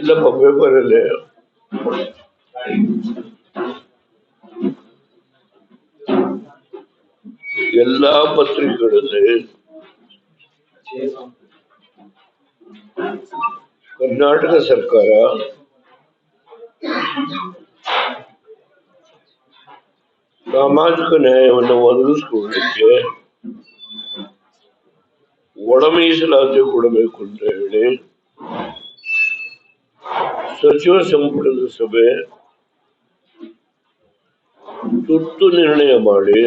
ಇಲ್ಲಪ್ಪ ಪೇಪರಲ್ಲಿ ಎಲ್ಲಾ ಪತ್ರಿಕೆಗಳಲ್ಲಿ ಕರ್ನಾಟಕ ಸರ್ಕಾರ ಸಾಮಾಜಿಕ ನ್ಯಾಯವನ್ನು ಒದಗಿಸಿಕೊಳ್ಳಲಿಕ್ಕೆ ಒಳ ಮೀಸಲಾತಿ ಕೊಡಬೇಕು ಅಂತ ಹೇಳಿ ಸಚಿವ ಸಂಪುಟದ ಸಭೆ ತುರ್ತು ನಿರ್ಣಯ ಮಾಡಿ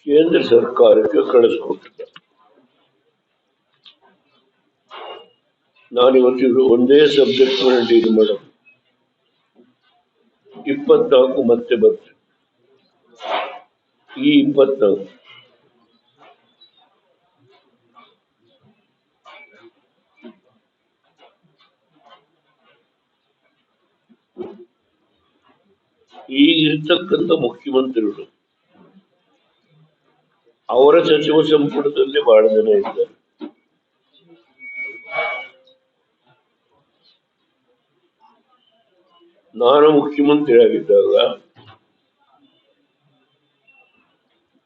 ಕೇಂದ್ರ ಸರ್ಕಾರಕ್ಕೆ ಕಳಿಸಿಕೊಟ್ಟಿದ್ದ. ನಾನಿವತ್ತಿಗೂ ಒಂದೇ ಸಬ್ಜೆಕ್ಟ್ ಮೇಲೆ ಡೀಲ್ ಮಾಡೋದು. 24 ಮತ್ತೆ ಬರ್ತದೆ. ಈ 24 ಈಗಿರ್ತಕ್ಕಂಥ ಮುಖ್ಯಮಂತ್ರಿಗಳು ಅವರ ಸಚಿವ ಸಂಪುಟದಲ್ಲಿ ಬಹಳ ಜನ ಇದ್ದಾರೆ. ನಾನು ಮುಖ್ಯಮಂತ್ರಿ ಆಗಿದ್ದಾಗ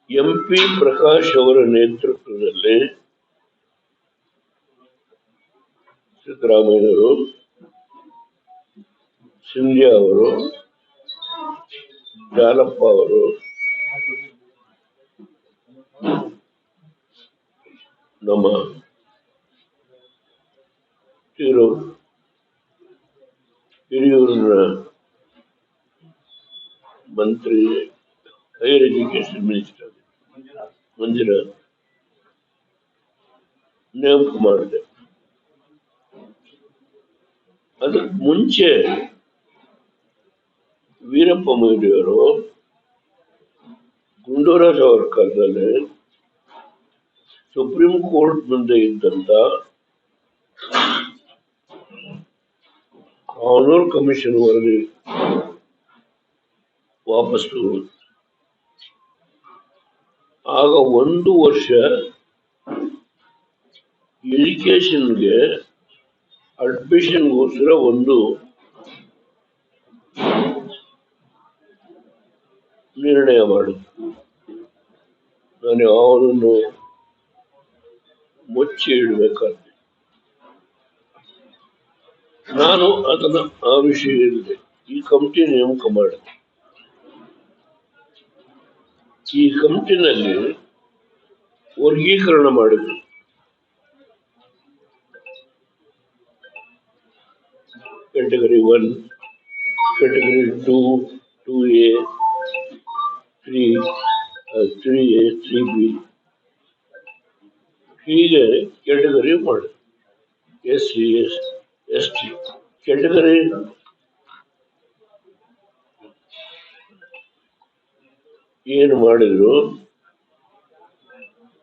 MP ಪ್ರಕಾಶ್ ಅವರ ನೇತೃತ್ವದಲ್ಲಿ ಸಿದ್ದರಾಮಯ್ಯವರು, ಸಿಂಧ್ಯಾ ಅವರು, ಜಾಲಪ್ಪ ಅವರು, ನಮ್ಮ ಹಿರಿಯೂರಿನ ಮಂತ್ರಿ ಹೈಯರ್ ಎಜುಕೇಶನ್ ಮಿನಿಸ್ಟರ್ ಮಂಜುನಾಥ್ ನೇಮಕ ಮಾಡಿದೆ. ಅದಕ್ಕೆ ಮುಂಚೆ ವೀರಪ್ಪ ಮೊಯ್ಲಿಯವರು ಗುಂಡೂರಾವ್ ಅವರ ಕಾಲದಲ್ಲಿ ಸುಪ್ರೀಂ ಕೋರ್ಟ್ ಮುಂದೆ ಇದ್ದಂತ ಕಾನೂನು ಕಮಿಷನ್ ವರದಿ ವಾಪಸ್ ತಗೊಂಡು ಆಗ 1 ವರ್ಷ ಎಜುಕೇಶನ್ಗೆ ಅಡ್ಮಿಷನ್ಗೋಸ್ಕರ ಒಂದು ನಿರ್ಣಯ ಮಾಡಿದ್ರು. ನಾನು ಯಾವನನ್ನು ಮುಚ್ಚಿ ಇಡಬೇಕಾದ್ರೆ ನಾನು ಅದನ್ನ ಆ ವಿಷಯದಲ್ಲಿ ಈ ಕಮಿಟಿ ನೇಮಕ ಮಾಡಿದೆ. ಈ ಕಮಿಟಿನಲ್ಲಿ ವರ್ಗೀಕರಣ ಮಾಡಿದ್ರು. Category 1, category 2, 2A, 3A, 3B ಹೀಗೆ ಕ್ಯಾಟಗರಿ ಮಾಡಿದ್ರು. SC, ST ಕ್ಯಾಟಗರಿ ಏನು ಮಾಡಿದ್ರು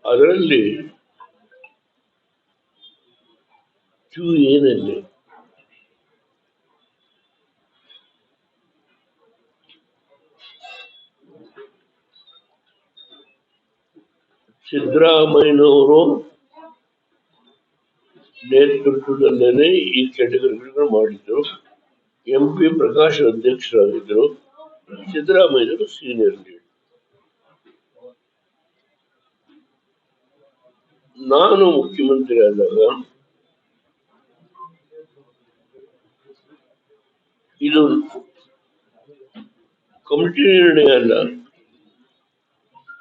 ಅದರಲ್ಲಿ 2A ನಲ್ಲಿ ಸಿದ್ದರಾಮಯ್ಯನವರು ನೇತೃತ್ವದಲ್ಲೇನೆ ಈ ಕ್ಯಾಟಗರಿಗಳನ್ನು ಮಾಡಿದ್ರು. MP ಪ್ರಕಾಶ್ ಅಧ್ಯಕ್ಷರಾಗಿದ್ದರು. ಸಿದ್ದರಾಮಯ್ಯನವರು ಸೀನಿಯರ್ ಲೀಡರ್. ನಾನು ಮುಖ್ಯಮಂತ್ರಿ ಆದಾಗ ಇದು ಕಮಿಟಿ ನಿರ್ಣಯ ಅಲ್ಲ,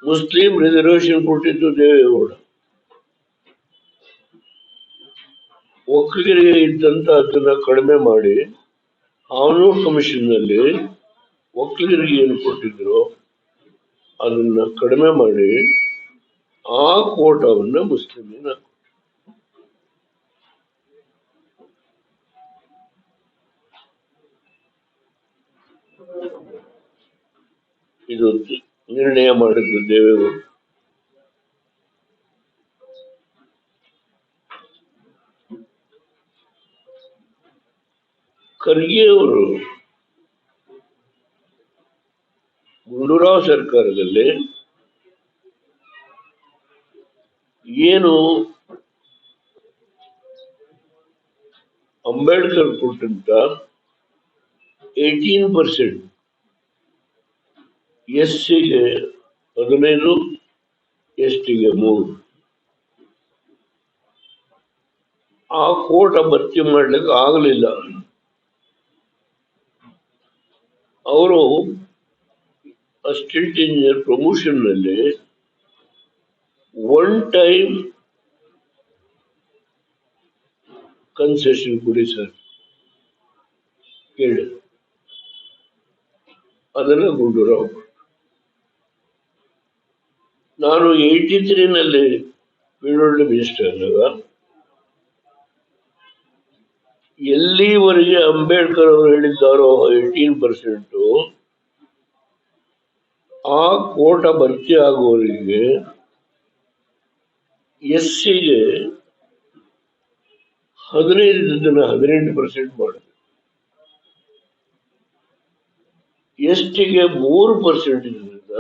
ಮುಸ್ಲಿಂ ರಿಸರ್ವೇಶನ್ ಕೊಟ್ಟಿದ್ದು ದೇವೇಗೌಡ. ಒಕ್ಕಲಿಗರಿಗೆ ಇದ್ದಂತ ಅದನ್ನ ಕಡಿಮೆ ಮಾಡಿ ಕಾನೂನು ಕಮಿಷನ್ ನಲ್ಲಿ ಒಕ್ಕಲಿಗರಿಗೆ ಏನು ಕೊಟ್ಟಿದ್ರು ಅದನ್ನ ಕಡಿಮೆ ಮಾಡಿ ಆ ಕೋಟಾವನ್ನ ಮುಸ್ಲಿಮಿನ ಇದು ನಿರ್ಣಯ ಮಾಡಿದ್ದು ದೇವೇಗೌಡ. ಖರ್ಗೆ ಅವರು ಗುಂಡೂರಾವ್ ಸರ್ಕಾರದಲ್ಲಿ ಏನು ಅಂಬೇಡ್ಕರ್ ಕೊಟ್ಟಂತ 18%, ಎಸ್ಸಿಗೆ 15, ಎಸ್ಟಿಗೆ 3. ಆ ಕೋಟ ಭರ್ತಿ ಮಾಡ್ಲಿಕ್ಕೆ ಆಗಲಿಲ್ಲ. ಅವರು ಅಸಿಸ್ಟೆಂಟ್ ಇಂಜಿನಿಯರ್ ಪ್ರಮೋಷನ್ ನಲ್ಲಿ ಒನ್ ಟೈಮ್ ಕನ್ಸೆಷನ್ ಕೊಡಿ ಸರ್ ಕೇಳಿ. ಅದನ್ನ ಗುಂಡೂರಾವ್. ನಾನು 83 ಪೀಡಬ್ಲ್ಯೂ ಮಿನಿಸ್ಟರ್ ಆದಾಗ ಎಲ್ಲಿವರೆಗೆ ಅಂಬೇಡ್ಕರ್ ಅವರು ಹೇಳಿದ್ದಾರೋ 18%, ಆ ಕೋಟ ಭರ್ತಿ ಆಗುವವರಿಗೆ ಎಸ್ಸಿಗೆ 18% ಮಾಡಿದೆ, ಎಸ್ಟಿಗೆ 3% ಇದರಿಂದ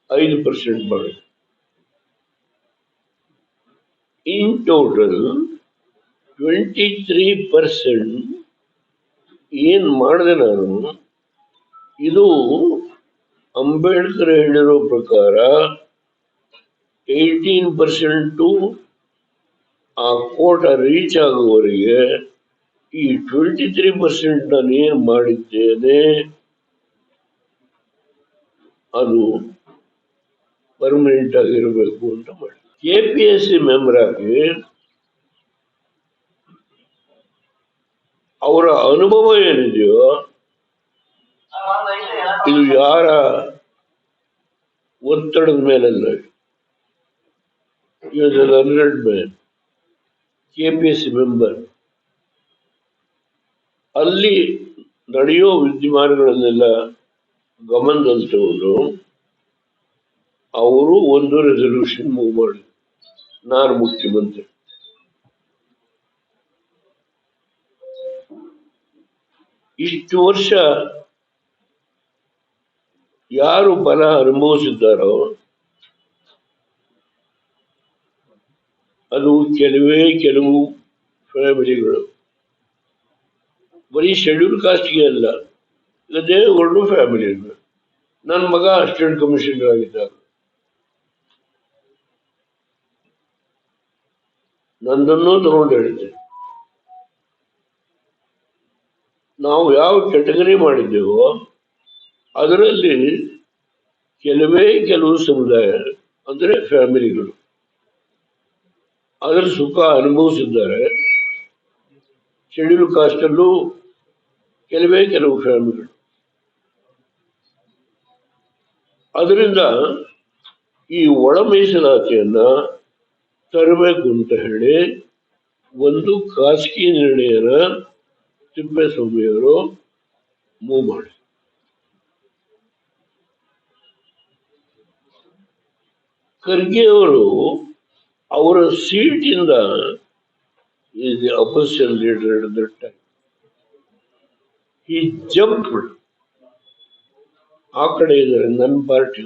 5% ಮಾಡಿದೆ. ಇನ್ ಟೋಟಲ್ 23% ಏನ್ ಮಾಡಿದೆ ನಾನು. ಇದು ಅಂಬೇಡ್ಕರ್ ಹೇಳಿರೋ ಪ್ರಕಾರ 18% ಆ ಕೋಟ ರೀಚ್ ಆಗುವವರೆಗೆ ಈ 23% ನಾನು ಏನ್ ಮಾಡಿದ್ದೇನೆ ಅದು ಪರ್ಮನೆಂಟ್ ಆಗಿರಬೇಕು ಅಂತ ಮಾಡಿ. ಕೆಪಿಎಸ್ಸಿ ಮೆಂಬರ್ ಆಗಿ ಅವರ ಅನುಭವ ಏನಿದೆಯೋ ಇದು ಯಾರ ಒತ್ತಡದ ಮೇಲಲ್ಲ, ಕೆಪಿಎಸ್ಸಿ ಮೆಂಬರ್ ಅಲ್ಲಿ ನಡೆಯೋ ವಿದ್ಯಮಾನಗಳನ್ನೆಲ್ಲ ಗಮನದಲ್ಲಿ ತಗೊಂಡು ಅವರು ಒಂದು ರೆಸಲ್ಯೂಷನ್ ಮೂವ್ ಮಾಡಿ. ನಾನು ಮುಖ್ಯಮಂತ್ರಿ, ಇಷ್ಟು ವರ್ಷ ಯಾರು ಫಲ ಅನುಭವಿಸಿದ್ದಾರೋ ಅದು ಕೆಲವು ಫ್ಯಾಮಿಲಿಗಳು. ಬರೀ ಶೆಡ್ಯೂಲ್ ಕಾಸ್ಟ್ಗೆ ಅಲ್ಲ, ದೇವೇಗೌಡರು ಫ್ಯಾಮಿಲಿ. ನನ್ನ ಮಗ ಅಸಿಸ್ಟೆಂಟ್ ಕಮಿಷನರ್ ಆಗಿದ್ದಾಗ ನಂದನ್ನು ತಗೊಂಡು ಹೇಳಿದ್ದೆ, ನಾವು ಯಾವ ಕೆಟಗರಿ ಮಾಡಿದ್ದೇವೋ ಅದರಲ್ಲಿ ಕೆಲವು ಸಮುದಾಯ ಅಂದ್ರೆ ಫ್ಯಾಮಿಲಿಗಳು ಅದರ ಸುಖ ಅನುಭವಿಸಿದ್ದಾರೆ. ಶೆಡ್ಯೂಲ್ ಕಾಸ್ಟ್ ಅಲ್ಲೂ ಕೆಲವು ಫ್ಯಾಮಿಲಿಗಳು. ಅದರಿಂದ ಈ ಒಳ ಮೀಸಲಾತಿಯನ್ನ ತರಬೇಕು ಅಂತ ಹೇಳಿ ಒಂದು ಖಾಸಗಿ ನಿರ್ಣಯನ ತಿಪ್ಪೇಸ್ವಾಮಿಯವರು ಮೂವ್ ಮಾಡಿ. ಖರ್ಗೆ ಅವರು ಅವರ ಸೀಟಿಂದ is the opposition leader at that time. He jumped. ಆ ಕಡೆ ಇದ್ದಾರೆ ನನ್ನ ಪಾರ್ಟಿ.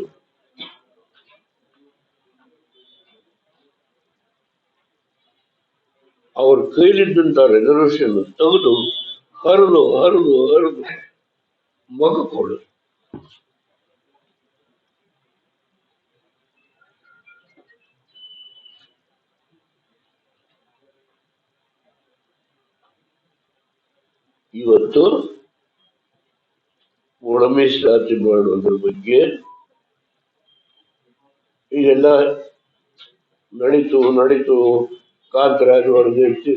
ಅವ್ರ ಕೈಲಿದ್ದಂತ ರೆಸಲ್ಯೂಷನ್ ತೆಗೆದು ಹರಿದು ಮಗ ಕೊಡು. ಇವತ್ತು ಒಳ ಮೀಸಲಾತಿ ಮಾಡುವುದ್ರ ಬಗ್ಗೆ ಇದೆಲ್ಲ ನಡೀತು ಕಾಂತರಾಜ್ ವರದಿ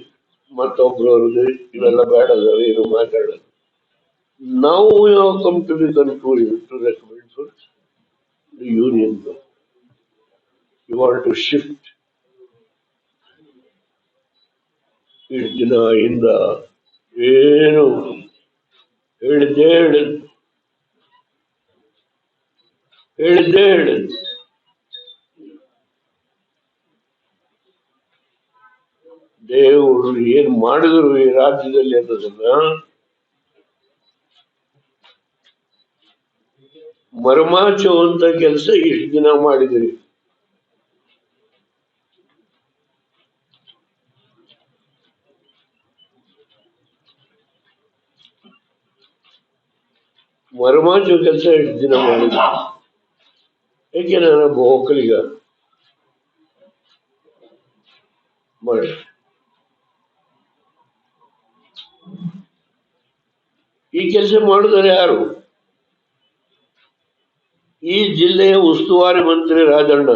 ಮತ್ತೊಬ್ರು ವರದಿ ಇವೆಲ್ಲ ಬೇಡ, ಏನು ಮಾತಾಡೋದು. ನಾವು ಯಾವ come to the conclusion to recommend for the union. You want to shift. ಇಷ್ಟು ದಿನ ಹಿಂದ ಏನು ಹೇಳಿದ್ದೇ ದೇವರು ಏನ್ ಮಾಡಿದ್ರು ಈ ರಾಜ್ಯದಲ್ಲಿ ಅನ್ನೋದನ್ನ ಮರ್ಮಾಚುವಂತ ಕೆಲಸ ಇಷ್ಟು ದಿನ ಮಾಡಿದ್ರಿ. ಮರಮಾಚು ಕೆಲಸ ಎಷ್ಟು ದಿನ ಮಾಡಿದ, ಏಕೆ ನಾನೊಬ್ಬ ಒಕ್ಕಲಿಗ ಮಾಡಿ. ಈ ಕೆಲಸ ಮಾಡಿದರೆ ಯಾರು? ಈ ಜಿಲ್ಲೆಯ ಉಸ್ತುವಾರಿ ಮಂತ್ರಿ ರಾಜಣ್ಣ.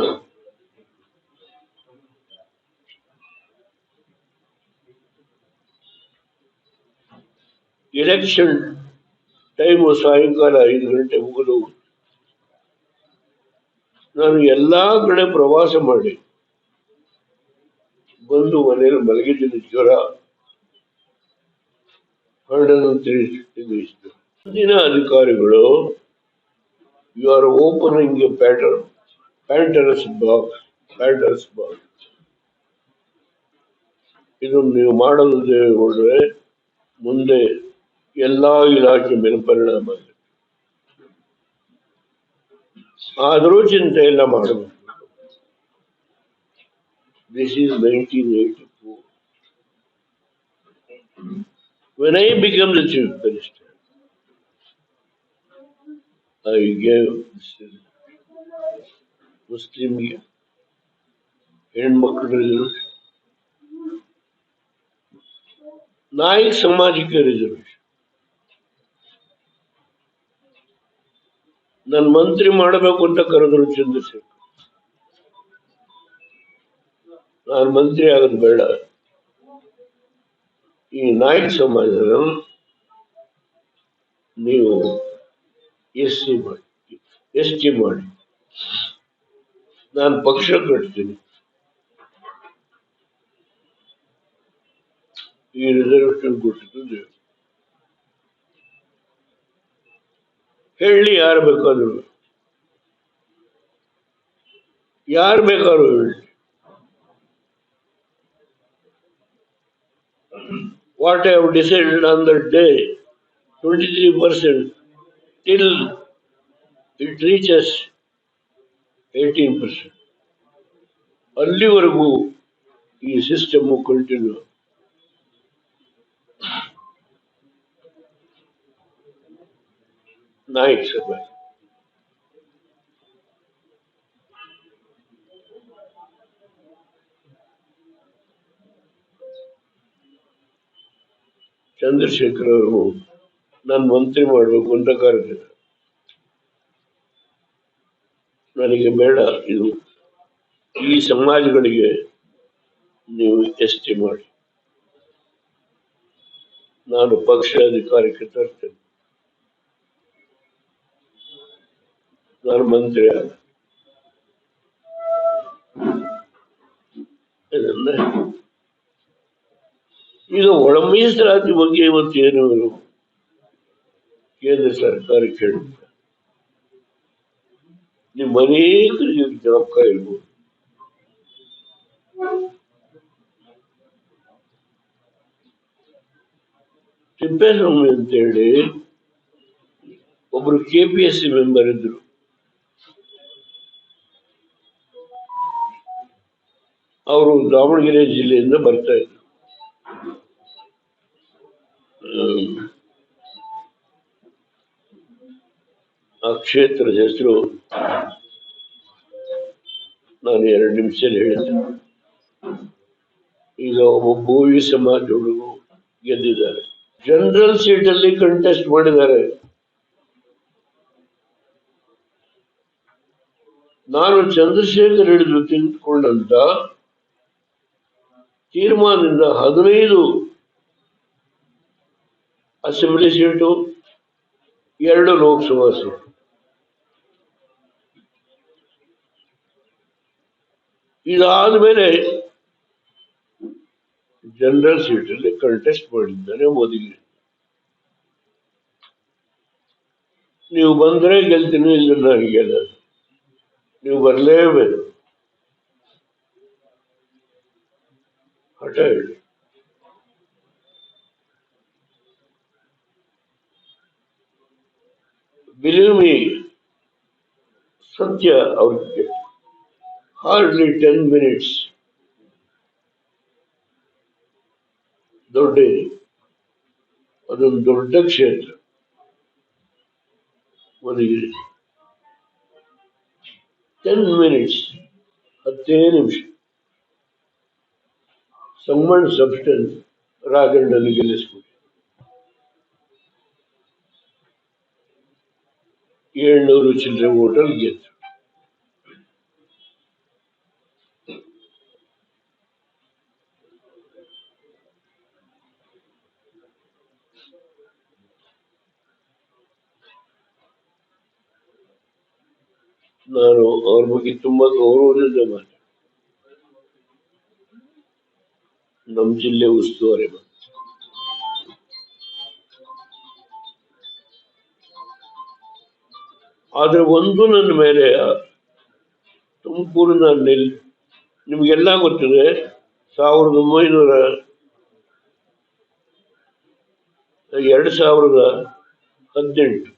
ಎಲೆಕ್ಷನ್ ಟೈಮು ಸಾಯಂಕಾಲ 5 ಗಂಟೆ ಮುಗಿದು ನಾನು ಎಲ್ಲಾ ಕಡೆ ಪ್ರವಾಸ ಮಾಡಿ ಬಂದು ಮನೆಯಲ್ಲಿ ಮಲಗಿದ್ದೀನಿ. ಜ್ವರ ಹರಡನ್ನು ತಿಳಿಸಿತು. ಮುಂದಿನ ಅಧಿಕಾರಿಗಳು, you are opening a Pandora's box. ಇದನ್ನು ನೀವು ಮಾಡಲ್ದೆ ಮುಂದೆ ಎಲ್ಲಾ ಇಲಾಖೆ ಮೇಲೆ ಪರಿಣಾಮ ಇದೆ. ಆದರೂ ಚಿಂತೆ ಇಲ್ಲ ಮಾಡಬೇಕು. This is 1984. When I became the chief minister, I gave ಮುಸ್ಲಿಂಗೆ ಹೆಣ್ಮಕ್ಳು ರಿಸರ್ವೇಶನ್, ನಾಯಕ್ ಸಮಾಜಕ್ಕೆ ರಿಸರ್ವೇಶನ್. ನನ್ನ ಮಂತ್ರಿ ಮಾಡಬೇಕು ಅಂತ ಕರೆದ್ರು ಚಂದ್ರಶೇಖರ್. ನಾನು ಮಂತ್ರಿ ಆಗೋದು ಬೇಡ, ಈ ನಾಯಕ್ ಸಮಾಜದ ನೀವು ಎಸ್ ಟಿ ಮಾಡಿ, ನಾನು ಪಕ್ಷ ಕಟ್ತೀನಿ, ಈ ರಿಸರ್ವೇಶನ್ ಕೊಟ್ಟಿದ್ದು ಹೇಳಿ. ಯಾರು ಬೇಕಾದ್ರು ಹೇಳಿ. What I have decided on that day, 23%, till it reaches 18%. ಅಲ್ಲಿವರೆಗೂ ಈ ಸಿಸ್ಟಮ್ ಕಂಟಿನ್ಯೂ. ನಾಯಕ್ ಸಭೆ ಚಂದ್ರಶೇಖರ್ ಅವರು ನಾನು ಮಂತ್ರಿ ಮಾಡಬೇಕು ಅಂತ ಕರೆದಿದ್ದಾರೆ. ನನಗೆ ಬೇಡ, ಇದು ಈ ಸಮಾಜಗಳಿಗೆ ನೀವು ಎಸ್ ಟಿ ಮಾಡಿ, ನಾನು ಪಕ್ಷ ಅಧಿಕಾರಕ್ಕೆ ತರ್ತೇನೆ, ನಾನು ಮಂತ್ರಿ ಆಗ. ಈಗ ಒಳ ಮೀಸಲಾತಿ ಬಗ್ಗೆ ಇವತ್ತು ಏನು ಕೇಂದ್ರ ಸರ್ಕಾರ ಕೇಳುತ್ತೆ. ನಿಮ್ಮ ಅನೇಕರಿಗೆ ಜ್ಞಾಪಕ ಇರ್ಬೋದು, ತಿಪ್ಪೇಸ್ವಾಮಿ ಅಂತೇಳಿ ಒಬ್ರು KPSC ಮೆಂಬರ್ ಇದ್ರು. ಅವರು ದಾವಣಗೆರೆ ಜಿಲ್ಲೆಯಿಂದ ಬರ್ತಾ ಇದ್ರು. ಆ ಕ್ಷೇತ್ರದ ಹೆಸರು ನಾನು 2 ನಿಮಿಷದಲ್ಲಿ ಹೇಳಿದ್ದೆ. ಈಗ ಒಬ್ಬ ಬೋವಿ ಸಮಾಜ ಹುಡುಗರು ಗೆದ್ದಿದ್ದಾರೆ, ಜನರಲ್ ಸೀಟಲ್ಲಿ ಕಂಟೆಸ್ಟ್ ಮಾಡಿದ್ದಾರೆ. ನಾನು ಚಂದ್ರಶೇಖರ್ ಹಿಡಿದು ತೆಗೆದುಕೊಂಡಂತ ತೀರ್ಮಾನದಿಂದ 15 ಅಸೆಂಬ್ಲಿ ಸೀಟು, 2 ಲೋಕಸಭಾ ಸೀಟು. ಇದಾದ ಮೇಲೆ ಜನರಲ್ ಸೀಟಲ್ಲಿ ಕಂಟೆಸ್ಟ್ ಮಾಡಿದ್ದಾನೆ ಮೋದಿಗೆ. ನೀವು ಬಂದ್ರೆ ಗೆಲ್ತೀನಿ, ಇಲ್ಲ ನಾನು ಗೆಲ್ಲ, ನೀವು ಬರಲೇಬೇಕು, ಹಠ ಹೇಳಿ. ಬಿಲೀವ್ ಮೀ, ಸತ್ಯ ಅವ್ರಿಗೆ ಹಾರ್ಡ್ಲಿ 10 minutes ದೊಡ್ಡ, ಅದೊಂದು ದೊಡ್ಡ ಕ್ಷೇತ್ರ. ಒದಗಿದೆ. 10 minutes, 10 ನಿಮಿಷ ಸಮ್ಮನ್ ಸಬ್ಸ್ಟೆನ್ಸ್ ರಾಜಣ್ಣನ ಗೆಲ್ಲಿಸ್ಬಿಟ್ಟು 700 ಚಿಲ್ಲರೆ ಓಟಲ್ಲಿ ಗೆದ್ದು. ನಾನು ಅವ್ರ ಬಗ್ಗೆ ತುಂಬಾ ಗೌರವದಿಂದ ಮಾತಾಡ್ತೀನಿ. ನಮ್ಮ ಜಿಲ್ಲೆ ಉಸ್ತುವಾರಿ ಬಂತು. ಆದ್ರೆ ಒಂದು ನನ್ನ ಮೇಲೆ ತುಮಕೂರಿನಲ್ಲಿ ನಿಮ್ಗೆಲ್ಲ ಗೊತ್ತಿದೆ, 2018 10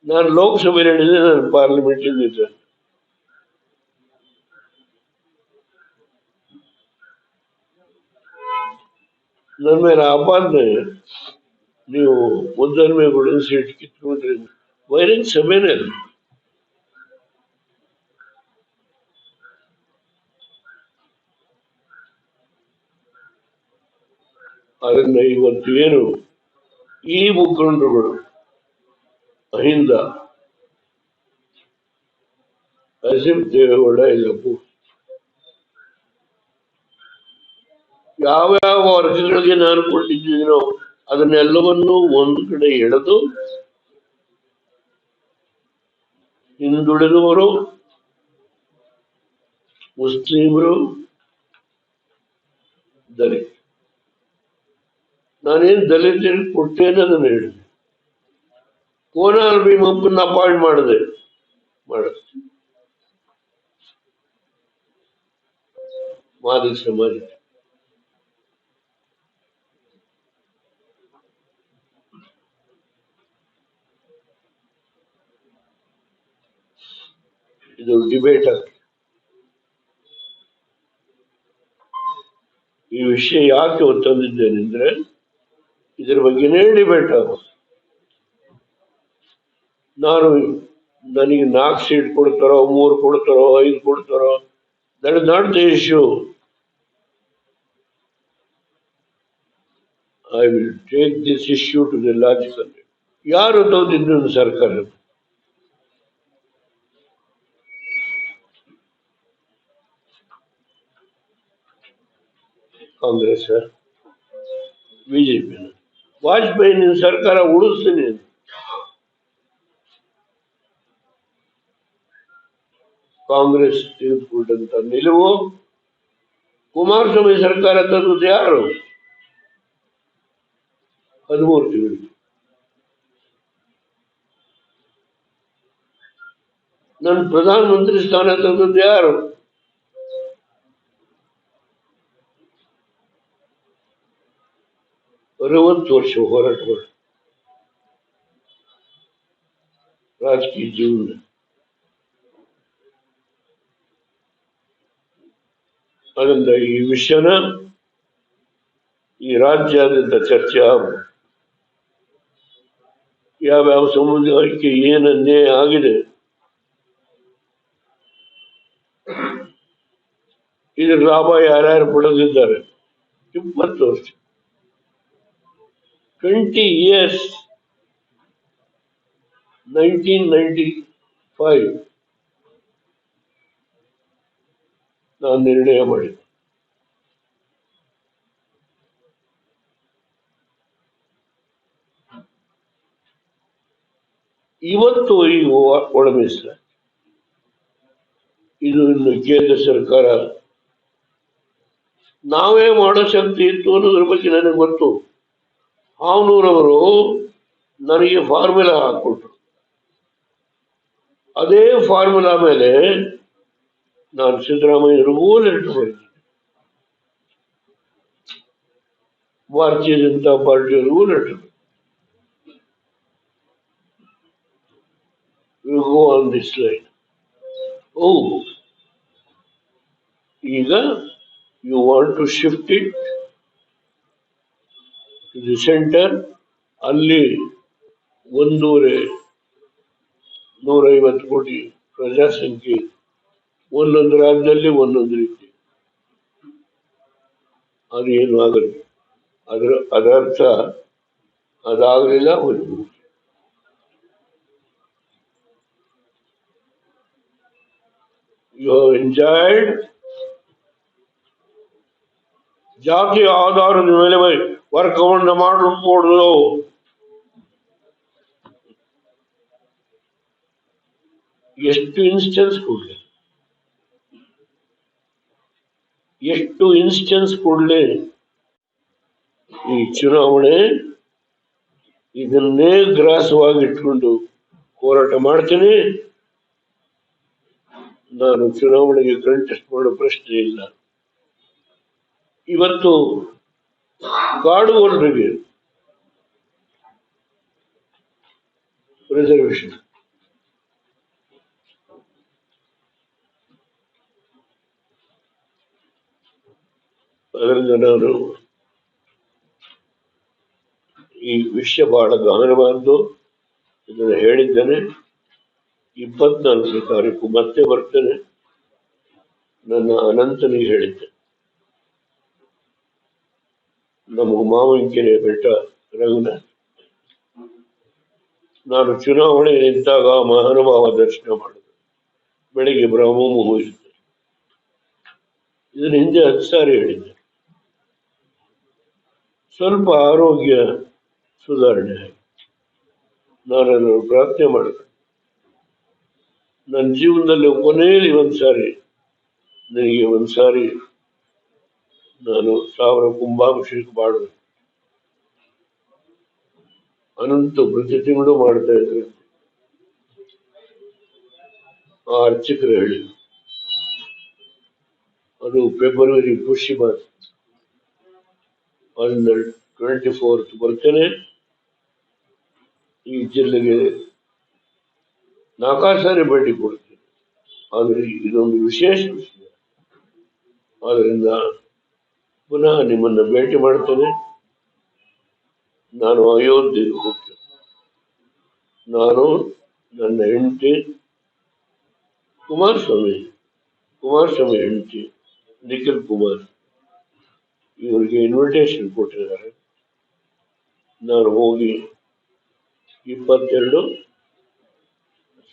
ನಾನು ಲೋಕಸಭೆಯಲ್ಲಿ ಹೇಳಿದೆ, ನಾನು ಪಾರ್ಲಿಮೆಂಟ್ ಇದ್ದೆ. ನನ್ನ ಮೇಲೆ ಆಪಾದನೆ, ನೀವು ಮುದ್ದನ್ಮೇಗೌಡನ ಸೀಟ್ ಕಿತ್ಕೊಂಡ್ರಿ. ಬಹಿರಂಗ ಸಭೆನೇ ಅದನ್ನ ಇವತ್ತು ಏನು ಈ ಮುಖಂಡರುಗಳು ಅಹಿಂದ ಅಸಿಫ್ ದೇವೇಗೌಡ ಇಲ್ಲಪ್ಪು ಯಾವ್ಯಾವ ವರ್ಗಗಳಿಗೆ ನಾನು ಕೊಟ್ಟಿದ್ದೀನೋ ಅದನ್ನೆಲ್ಲವನ್ನೂ ಒಂದು ಕಡೆ ಎಳೆದು ಹಿಂದುಳಿದವರು, ಮುಸ್ಲಿಮರು, ದಲಿತ, ನಾನೇನು ದಲಿತರಿಗೆ ಕೊಟ್ಟೇನೆ ಅದನ್ನು ಹೇಳಿದೆ. ಕೋನಾರ್ ಭೀಮಪ್ಪನ ಅಪಾಯಿಂಟ್ ಮಾಡಿದೆ ಮಾದಿಗ ಸಮಾಜ. ಇದು ಡಿಬೇಟ್ ಆಗ್ತದೆ. ಈ ವಿಷಯ ಯಾಕೆ ತಂದಿದ್ದೇನೆಂದ್ರೆ ಇದ್ರ ಬಗ್ಗೆನೇ ಡಿಬೇಟ್ ಆಗೋದು. ನನಗೆ 4 ಸೀಟ್ ಕೊಡ್ತಾರೋ, 3 ಕೊಡ್ತಾರೋ, 5 ಕೊಡ್ತಾರೋ, that is not the issue. I will take this issue to the logical. ಯಾರು ತಂದಿದ್ದು ಸರ್ಕಾರ? ಕಾಂಗ್ರೆಸ್, ಬಿಜೆಪಿ. ವಾಜಪೇಯಿ ನಿನ್ನ ಸರ್ಕಾರ ಉಳಿಸ್ತೀನಿ, ಕಾಂಗ್ರೆಸ್ ತೆಗೆದುಕೊಂಡಂತ ನಿಲುವು. ಕುಮಾರಸ್ವಾಮಿ ಸರ್ಕಾರ ತಂದದ್ದು ಯಾರು? 13 ತಿಂಗಳು. ನನ್ನ ಪ್ರಧಾನಮಂತ್ರಿ ಸ್ಥಾನ ತಂದದ್ದು ಯಾರು? 60 ವರ್ಷ ಹೋರಾಟಗಳು ರಾಜಕೀಯ ಜೀವನ. ಅದರಿಂದ ಈ ವಿಷಯನ ಈ ರಾಜ್ಯಾದ್ಯಂತ ಚರ್ಚೆ ಆಗಬೇಕು. ಯಾವ್ಯಾವ ಸಮುದಾಯಕ್ಕೆ ಏನು ಅನ್ಯಾಯ ಆಗಿದೆ, ಇದ್ರ ಲಾಭ ಯಾರ್ಯಾರು ಪಡೆದಿದ್ದಾರೆ. 20 ವರ್ಷ, 20 years, 1995 ನಾನು ನಿರ್ಣಯ ಮಾಡಿದೆ. ಇವತ್ತು ಈಗ ಒಳಮಿಸ್ಲ ಇದು ಇನ್ನು ಕೇಂದ್ರ ಸರ್ಕಾರ ನಾವೇ ಮಾಡೋ ಶಕ್ತಿ ಇತ್ತು ಅನ್ನೋದ್ರ ಬಗ್ಗೆ ನನಗೆ ಗೊತ್ತು. ಹಾವನೂರವರು ನನಗೆ ಫಾರ್ಮುಲಾ ಹಾಕೊಟ್ರು. ಅದೇ ಫಾರ್ಮುಲಾ ಮೇಲೆ ನಾನು ಸಿದ್ದರಾಮಯ್ಯರಿಗೂ ಲೆಟರ್ ಬರೆದಿದ್ದೆ, ಭಾರತೀಯ ಜನತಾ ಪಾರ್ಟಿಯವರಿಗೂ letter. We go on this line. ಈಗ you want to shift it to the center. ಅಲ್ಲಿ ಒಂದೂವರೆ 150 ಕೋಟಿ ಪ್ರಜಾಸಂಖ್ಯೆ, ಒಂದೊಂದು ರಾಜ್ಯದಲ್ಲಿ ಒಂದೊಂದು ರೀತಿ. ಅದು ಏನು ಆಗಲ್ಲ. ಅದರ್ಥ ಅದಾಗಲಿಲ್ಲ. ಯು ಎಂಜಾಯ್ಡ್ ಜಾತಿಯ ಆಧಾರದ ಮೇಲೆ ವರ್ಗವನ್ನು ಮಾಡಬಹುದು. ಎಷ್ಟು ಇನ್ಸ್ಟೆನ್ಸ್ ಕೊಡ್ಲಿ ಈ ಚುನಾವಣೆ ಇದನ್ನೇ ಗ್ರಾಸವಾಗಿ ಇಟ್ಕೊಂಡು ಹೋರಾಟ ಮಾಡ್ತೀನಿ. ನಾನು ಚುನಾವಣೆಗೆ ಕಂಟೆಸ್ಟ್ ಮಾಡೋ ಪ್ರಶ್ನೆ ಇಲ್ಲ. ಇವತ್ತು ಕಾಡುವವರಿಗೆ ರಿಸರ್ವೇಶನ್, ಅದರಿಂದ ನಾನು ಈ ವಿಷಯ ಬಹಳ ಗಹನವಾದ್ದು, ಇದನ್ನು ಹೇಳಿದ್ದೇನೆ. 24ನೇ ತಾರೀಕು ಮತ್ತೆ ಬರ್ತೇನೆ. ನನ್ನ ಅನಂತನಿಗೆ ಹೇಳಿದ್ದೆ, ನಮ್ಮ ಮಾವಂಕೆರೆ ಬೆಟ್ಟ ರಂಗನಾಥ್, ನಾನು ಚುನಾವಣೆ ನಿಂತಾಗ ಮಹಾನುಭಾವ ದರ್ಶನ ಮಾಡಿದೆ. ಬೆಳಿಗ್ಗೆ ಬ್ರಹ್ಮ ಮುಹೂರ್ತ. ಇದನ್ನ ಹಿಂದೆ 10 ಸಾರಿ ಹೇಳಿದ್ದೆ. ಸ್ವಲ್ಪ ಆರೋಗ್ಯ ಸುಧಾರಣೆ ಆಗಿ ನಾನು ಪ್ರಾರ್ಥನೆ ಮಾಡಿದೆ. ನನ್ನ ಜೀವನದಲ್ಲಿ ಕೊನೆಯಲ್ಲಿ ಒಂದ್ಸಾರಿ ನಾನು 1000 ಕುಂಭಾಭಿಷೇಕ ಮಾಡಬೇಕು. ಅನಂತ ಪ್ರತಿ ತಿಂಗಳು ಮಾಡ್ತಾ ಇದ್ರೆ ಆ ಅರ್ಚಕರು ಹೇಳಿ, ಅದು ಫೆಬ್ರವರಿ ಪುಷ್ಯ ಮಾಸ, ಅದನ್ನ 24th ಬರ್ತೇನೆ. ಈ ಜಿಲ್ಲೆಗೆ 4 ಸಾರಿ ಭೇಟಿ ಕೊಡ್ತೇನೆ. ಆದರೆ ಇದೊಂದು ವಿಶೇಷ ವಿಷಯ. ಆದ್ದರಿಂದ ಪುನಃ ನಿಮ್ಮನ್ನ ಭೇಟಿ ಮಾಡ್ತೇನೆ. ನಾನು ಅಯೋಧ್ಯೆಗೆ ಹೋಗ್ತೇನೆ. ನಾನು, ನನ್ನ ಹೆಂಡತಿ ಕುಮಾರಸ್ವಾಮಿ ಹೆಂಡತಿ ನಿಖಿಲ್ ಕುಮಾರ್, ಇವರಿಗೆ ಇನ್ವಿಟೇಷನ್ ಕೊಟ್ಟಿದ್ದಾರೆ. ನಾನು ಹೋಗಿ 22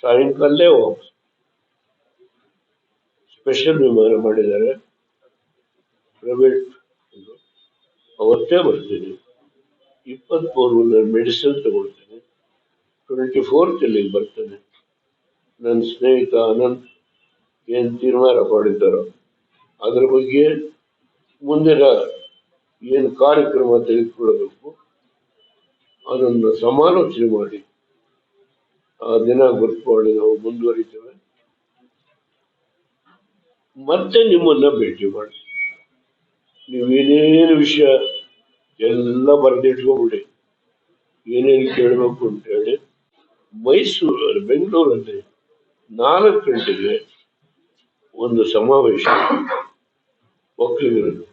ಸಾಯಂಕಾಲೇ ವಾಪಸ್. ಸ್ಪೆಷಲ್ ವಿಮಾನ ಮಾಡಿದ್ದಾರೆ, ಪ್ರೈವೇಟ್. ಅವತ್ತೇ ಬರ್ತೀನಿ. 23 ನಾನು ಮೆಡಿಸಿನ್ ತಗೊಳ್ತೇನೆ. 24th ಇಲ್ಲಿಗೆ ಬರ್ತೇನೆ. ನನ್ನ ಸ್ನೇಹಿತ ಅನಂತ್ ಏನ್ ತೀರ್ಮಾನ ಮಾಡಿದ್ದಾರೋ ಅದ್ರ ಬಗ್ಗೆ ಮುಂದಿನ ಏನು ಕಾರ್ಯಕ್ರಮ ತೆಗೆದುಕೊಳ್ಳಬೇಕು ಅದನ್ನು ಸಮಾಲೋಚನೆ ಮಾಡಿ ಆ ದಿನ ಗೊತ್ತು ಮಾಡಿ ನಾವು ಮುಂದುವರಿತೇವೆ. ಮತ್ತೆ ನಿಮ್ಮನ್ನ ಭೇಟಿ ಮಾಡಿ ನೀವೇನೇನು ವಿಷಯ ಎಲ್ಲ ಬರೆದಿಟ್ಕೊಂಡ್ಬಿಡಿ, ಏನೇನು ಕೇಳಬೇಕು ಅಂತ ಹೇಳಿ. ಬೆಂಗಳೂರಲ್ಲಿ 4 ಗಂಟೆಗೆ ಒಂದು ಸಮಾವೇಶ, ಒಕ್ಕಲಿಗರು,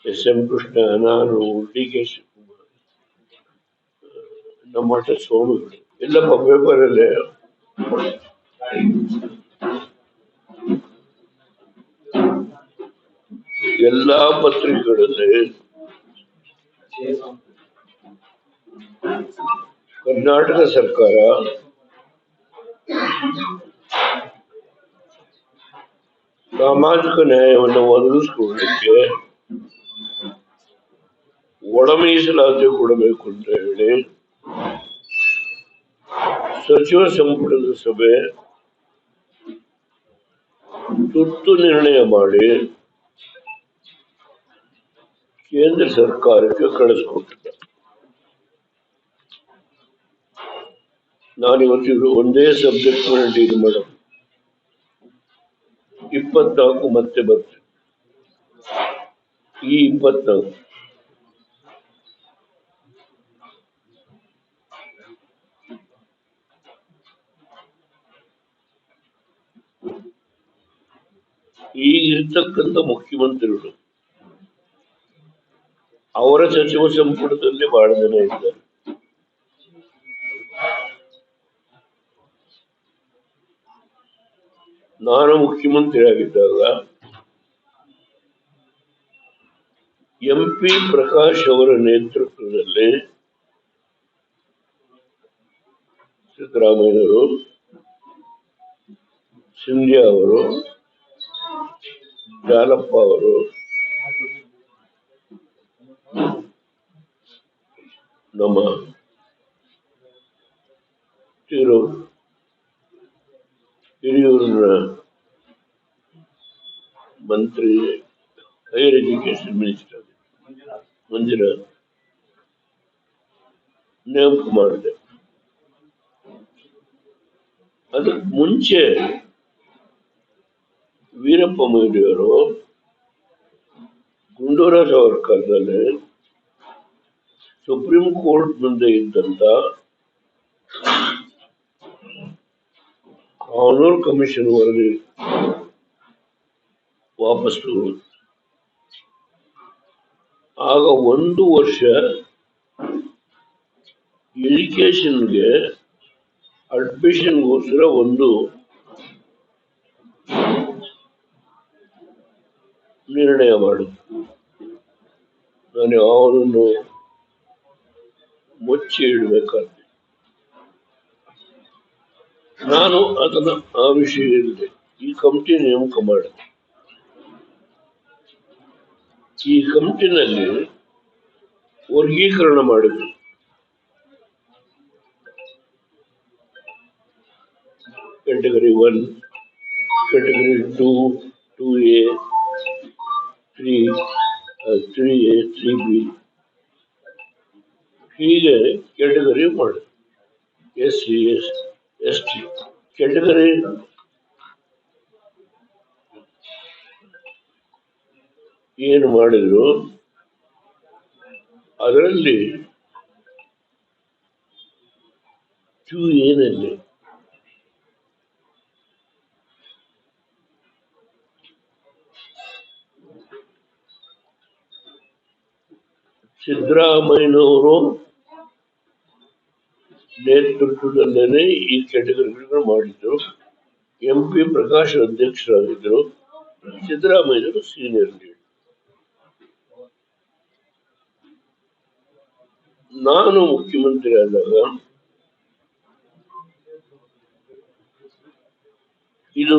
SM ಕೃಷ್ಣ, ನಾನು, DK ಶಿವಕುಮಾರ್, ನಮ್ಮಟ ಸ್ವಾಮಿಗಳು ಎಲ್ಲಪ್ಪ ಪೇಪರಲ್ಲೇ ಎಲ್ಲಾ ಪತ್ರಿಕೆಗಳಲ್ಲಿ ಕರ್ನಾಟಕ ಸರ್ಕಾರ ಸಾಮಾಜಿಕ ನ್ಯಾಯವನ್ನು ಒದಗಿಸಿಕೊಳ್ಳಲಿಕ್ಕೆ ಒಳ ಮೀಸಲಾತಿ ಕೊಡಬೇಕು ಅಂತ ಹೇಳಿ ಸಚಿವ ಸಂಪುಟದ ಸಭೆ ತುರ್ತು ನಿರ್ಣಯ ಮಾಡಿ ಕೇಂದ್ರ ಸರ್ಕಾರಕ್ಕೆ ಕಳಿಸ್ಕೊಟ್ಟಿದ್ದ. ನಾನಿವತ್ತಿಗೂ ಒಂದೇ ಸಬ್ಜೆಕ್ಟ್ ಮೇಲೆ ಡೀಲ್ ಮಾಡೋದು. 24 ಮತ್ತೆ ಬರ್ತೇನೆ. ಈ 24 ಈಗ ಇರ್ತಕ್ಕಂಥ ಮುಖ್ಯಮಂತ್ರಿಗಳು ಅವರ ಸಚಿವ ಸಂಪುಟದಲ್ಲಿ ಬಹಳ ಜನ ಇದ್ದಾರೆ. ನಾನು ಮುಖ್ಯಮಂತ್ರಿಯಾಗಿದ್ದಾಗ MP ಪ್ರಕಾಶ್ ಅವರ ನೇತೃತ್ವದಲ್ಲಿ ಸಿದ್ದರಾಮಯ್ಯವರು, ಸಿಂಧ್ಯಾ ಅವರು, ಜಾಲಪ್ಪ ಅವರು, ನಮ್ಮ ಹಿರಿಯೂರಿನ ಮಂತ್ರಿ, ಹೈಯರ್ ಎಜುಕೇಶನ್ ಮಿನಿಸ್ಟರ್ ಮಂಜುನಾಥ್ ನೇಮಕ ಮಾಡಿದೆ. ಅದಕ್ಕೆ ಮುಂಚೆ ವೀರಪ್ಪ ಮೊಯ್ಲಿಯವರು ಗುಂಡೂರಾವ್ ಅವರ ಕಾಲದಲ್ಲಿ ಸುಪ್ರೀಂ ಕೋರ್ಟ್ ಮುಂದೆ ಇದ್ದಂತ ಕಾನೂನು ಕಮಿಷನ್ ವರದಿ ವಾಪಸ್ ತಗೊಂಡು ಆಗ 1 ವರ್ಷ ಎಜುಕೇಶನ್ಗೆ ಅಡ್ಮಿಷನ್ಗೋಸ್ಕರ ಒಂದು ನಿರ್ಣಯ ಮಾಡಿದ್ರು. ನಾನು ಯಾವನನ್ನು ಮುಚ್ಚಿ ಇಡಬೇಕಾದ್ರೆ ನಾನು ಅದನ್ನ ಆ ವಿಷಯದಲ್ಲಿ ಈ ಕಮಿಟಿ ನೇಮಕ ಮಾಡಿದೆ. ಈ ಕಮಿಟಿನಲ್ಲಿ ವರ್ಗೀಕರಣ ಮಾಡಿದ್ರು. category 1, category 2, 2A, 3A, 3B ಹೀಗೆ ಕ್ಯಾಟಗರಿ ಮಾಡಿ SC, ST ಕ್ಯಾಟಗರಿ ಏನು ಮಾಡಿದ್ರು. ಅದರಲ್ಲಿ 2A ನಲ್ಲಿ ಸಿದ್ದರಾಮಯ್ಯನವರು ನೇತೃತ್ವದಲ್ಲೇ ಈ ಕ್ಯಾಟಗರಿಗಳನ್ನು ಮಾಡಿದ್ರು. MP ಪ್ರಕಾಶ್ ಅಧ್ಯಕ್ಷರಾಗಿದ್ದರು. ಸಿದ್ದರಾಮಯ್ಯನವರು ಸೀನಿಯರ್ ಲೀಡರ್. ನಾನು ಮುಖ್ಯಮಂತ್ರಿ ಆದಾಗ ಇದು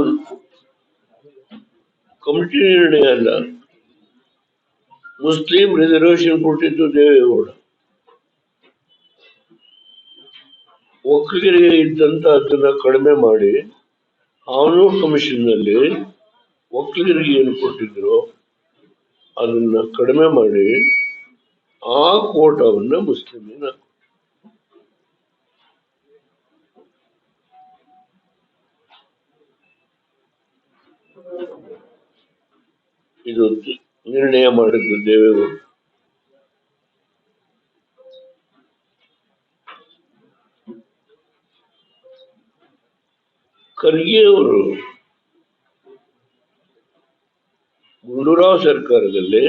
ಕಮಿಟಿ ನಿರ್ಣಯ ಅಲ್ಲ, ಮುಸ್ಲಿಂ ರಿಸರ್ವೇಶನ್ ಕೊಟ್ಟಿದ್ದು ದೇವೇಗೌಡ. ಒಕ್ಕಲಿಗರಿಗೆ ಇದ್ದಂತ ಅದನ್ನ ಕಡಿಮೆ ಮಾಡಿ ಕಾನೂನು ಕಮಿಷನ್ ನಲ್ಲಿ ಒಕ್ಕಲಿಗರಿಗೆ ಏನು ಕೊಟ್ಟಿದ್ರು ಅದನ್ನ ಕಡಿಮೆ ಮಾಡಿ ಆ ಕೋಟಾವನ್ನ ಮುಸ್ಲಿಮಿನ ಇದು ನಿರ್ಣಯ ಮಾಡಿದ್ದು ದೇವೇಗೌಡ. ಖರ್ಗೆ ಅವರು ಗುಂಡೂರಾವ್ ಸರ್ಕಾರದಲ್ಲಿ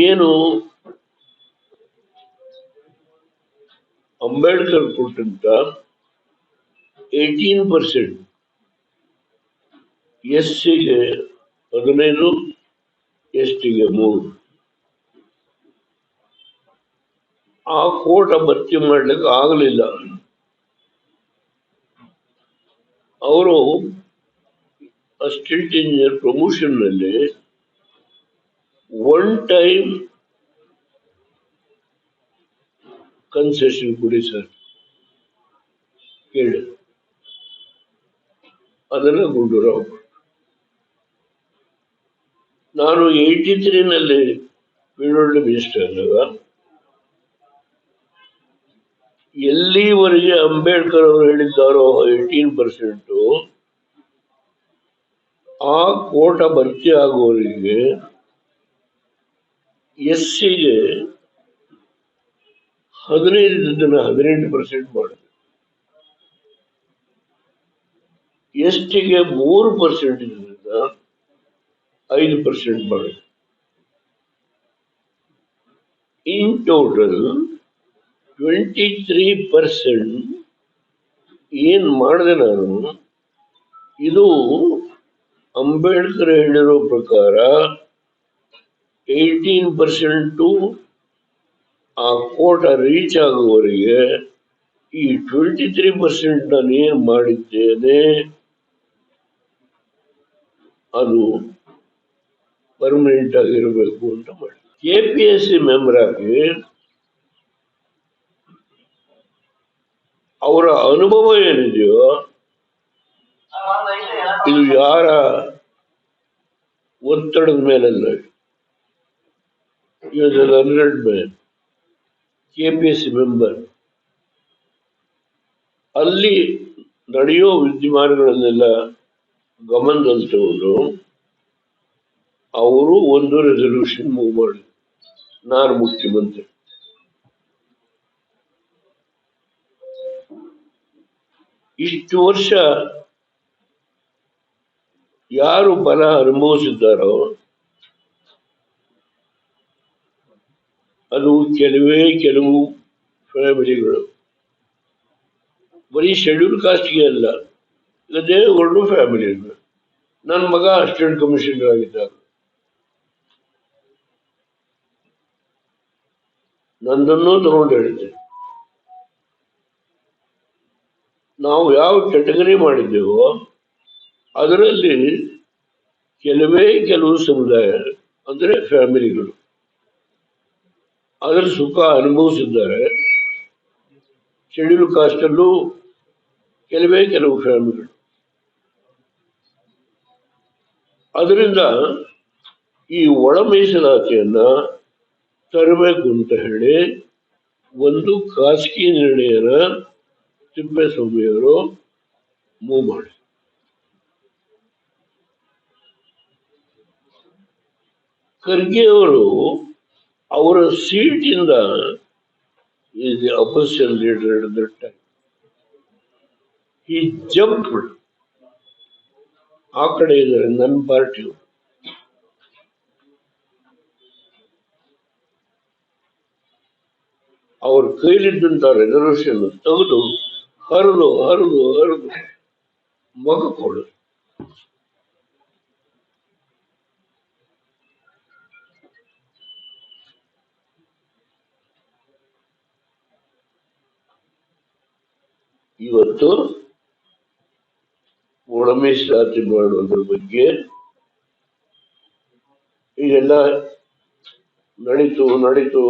ಏನು ಅಂಬೇಡ್ಕರ್ ಕೊಟ್ಟಂತ 18% SCಗೆ 15, STಗೆ 3 ಆ ಕೋಟ ಭರ್ತಿ ಮಾಡ್ಲಿಕ್ಕೆ ಆಗಲಿಲ್ಲ. ಅವರು ಅಸಿಸ್ಟೆಂಟ್ ಇಂಜಿನಿಯರ್ ಪ್ರಮೋಷನ್ ನಲ್ಲಿ 1 ಟೈಮ್ ಕನ್ಸೆಷನ್ ಕೊಡಿ ಸರ್ ಕೇಳಿ, ಅದನ್ನ ಗುಂಡೂರಾವ್. ನಾನು 83 ನಲ್ಲಿ ಬಿಲ್ಡೋಲ್ಡ್ ಮಿನಿಸ್ಟರ್ ಆದಾಗ ಎಲ್ಲಿವರೆಗೆ ಅಂಬೇಡ್ಕರ್ ಅವರು ಹೇಳಿದ್ದಾರೋ 18% ಆ ಕೋಟ ಭರ್ತಿ ಆಗುವವರಿಗೆ SCಗೆ 18% ಮಾಡಿದೆ, STಗೆ 3% ಇದರಿಂದ 5% ಮಾಡಿದೆ. ಇನ್ ಟೋಟಲ್ 23% ಏನ್ ಮಾಡಿದೆ ನಾನು, ಇದು ಅಂಬೇಡ್ಕರ್ ಹೇಳಿರೋ ಪ್ರಕಾರ 18% ಆ ಕೋಟ ರೀಚ್ ಆಗುವವರೆಗೆ ಈ 23% ನಾನು ಏನ್ ಮಾಡಿದ್ದೇನೆ ಅದು ಪರ್ಮನೆಂಟ್ ಆಗಿರಬೇಕು ಅಂತ ಮಾಡಿ KPSC ಮೆಂಬರ್ ಆಗಿ ಅವರ ಅನುಭವ ಏನಿದೆಯೋ ಇದು ಯಾರ ಒತ್ತಡದ ಮೇಲಲ್ಲ, ಹಂಡ್ರೆಡ್ ಮ್ಯಾನ್ KPSC ಮೆಂಬರ್. ಅಲ್ಲಿ ನಡೆಯೋ ವಿದ್ಯಮಾನಗಳನ್ನೆಲ್ಲ ಗಮನದಲ್ಲಿ ತಗೊಂಡು ಅವರು ಒಂದು ರೆಸಲ್ಯೂಷನ್ ಮೂವ್ ಮಾಡಿ, ನಾನು ಮುಖ್ಯಮಂತ್ರಿ. ಇಷ್ಟು ವರ್ಷ ಯಾರು ಫಲ ಅನುಭವಿಸಿದ್ದಾರೋ ಅದು ಕೆಲವು ಫ್ಯಾಮಿಲಿಗಳು, ಬರೀ ಶೆಡ್ಯೂಲ್ ಕಾಸ್ಟ್ಗೆ ಅಲ್ಲ, ದೇವೇಗೌಡರು ಫ್ಯಾಮಿಲಿಗಳು. ನನ್ನ ಮಗ ಅಸಿಸ್ಟೆಂಟ್ ಕಮಿಷನರ್ ಆಗಿದ್ದಾಗ ನಂದನ್ನು ತಗೊಂಡು ಹೇಳಿದ್ದೆ, ನಾವು ಯಾವ ಕೆಟಗರಿ ಮಾಡಿದ್ದೇವೋ ಅದರಲ್ಲಿ ಕೆಲವು ಸಮುದಾಯ ಅಂದ್ರೆ ಫ್ಯಾಮಿಲಿಗಳು ಅದರ ಸುಖ ಅನುಭವಿಸಿದ್ದಾರೆ. ಶೆಡ್ಯೂಲ್ ಕಾಸ್ಟ್ ಅಲ್ಲೂ ಕೆಲವು ಫ್ಯಾಮಿಲಿಗಳು. ಅದರಿಂದ ಈ ಒಳ ಮೀಸಲಾತಿಯನ್ನ ತರಬೇಕು ಅಂತ ಹೇಳಿ ಒಂದು ಖಾಸಗಿ ನಿರ್ಣಯನ ತಿಪ್ಪೇಸ್ವಾಮಿಯವರು ಮೂವ್ ಮಾಡಿ, ಖರ್ಗೆ ಅವರು ಅವರ ಸೀಟಿಂದ is the opposition leader at that time. He jumped. ಆ ಕಡೆ ಇದ್ದಾರೆ ನನ್ನ ಪಾರ್ಟಿ, ಅವ್ರ ಕೈಲಿದ್ದಂತ ರೆಸಲ್ಯೂಷನ್ ತೆಗೆದು ಹರಿದು ಮಗ ಕೊಡು. ಇವತ್ತು ಒಳ ಮೀಸಲಾತಿ ಮಾಡುವುದ್ರ ಬಗ್ಗೆ ಇದೆಲ್ಲ ನಡೀತು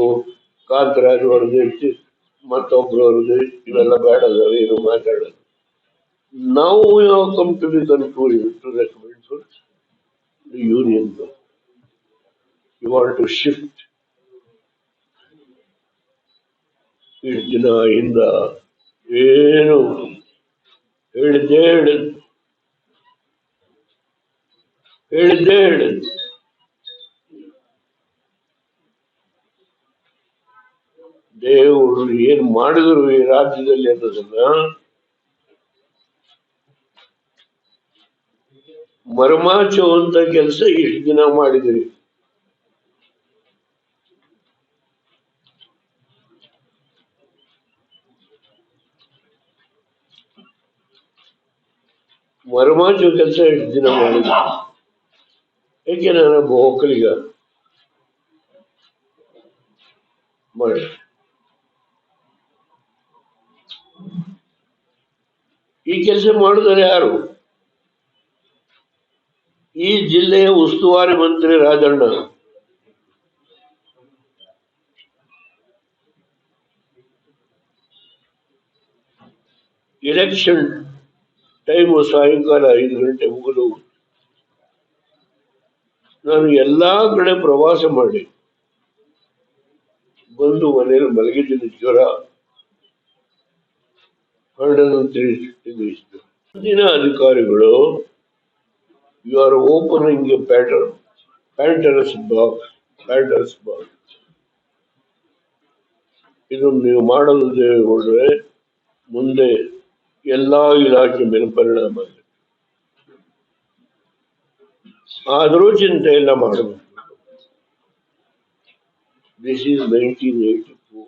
ಕಾಂತರಾಜ್ ಹೊರದು ಮತ್ತೊಬ್ರು ಹೊರದು ಇವೆಲ್ಲ ಬೇಡ, ಏನು ಮಾತಾಡೋದು. Now we have come to the conclusion to recommend for the union. You want to shift. ಇಷ್ಟು ದಿನ ಇಂದ ಏನು ಹೇಳಿದ್ದೇ ದೇವರು ಏನ್ ಮಾಡಿದ್ರು ಈ ರಾಜ್ಯದಲ್ಲಿ ಅನ್ನೋದನ್ನ ಮರಮಾಚುವಂತ ಕೆಲಸ ಇಷ್ಟು ದಿನ ಮಾಡಿದ್ರಿ. ಮರಮಾಚುವ ಕೆಲಸ ಇಷ್ಟು ದಿನ ಮಾಡಿದ್ರಿ. ಏಕೆ ನಾನೊಬ್ಬ ಒಕ್ಕಲಿಗ ಮಾಡಿ ಈ ಕೆಲಸ ಮಾಡಿದರೆ ಯಾರು? ಈ ಜಿಲ್ಲೆಯ ಉಸ್ತುವಾರಿ ಮಂತ್ರಿ ರಾಜಣ್ಣ. ಎಲೆಕ್ಷನ್ ಟೈಮ್ ಸಾಯಂಕಾಲ 5 ಗಂಟೆ ಮುಗಿದು ನಾನು ಎಲ್ಲಾ ಕಡೆ ಪ್ರವಾಸ ಮಾಡಿ ಬಂದು ಮನೆಯಲ್ಲಿ ಮಲಗಿದ್ದೀನಿ. ಜ್ವರ 103 degrees. ದಿನ ಅಧಿಕಾರಿಗಳು you are opening a Pandora's box. ಇದನ್ನು ನೀವು ಮಾಡಲು ದೇವೇಗೌಡರೆ ಮುಂದೆ ಎಲ್ಲಾ ಇಲಾಖೆ ಮೇಲೆ ಪರಿಣಾಮ ಆಗುತ್ತೆ. ಆದರೂ ಚಿಂತೆ ಎಲ್ಲ ಮಾಡಬೇಕು. This is 1984.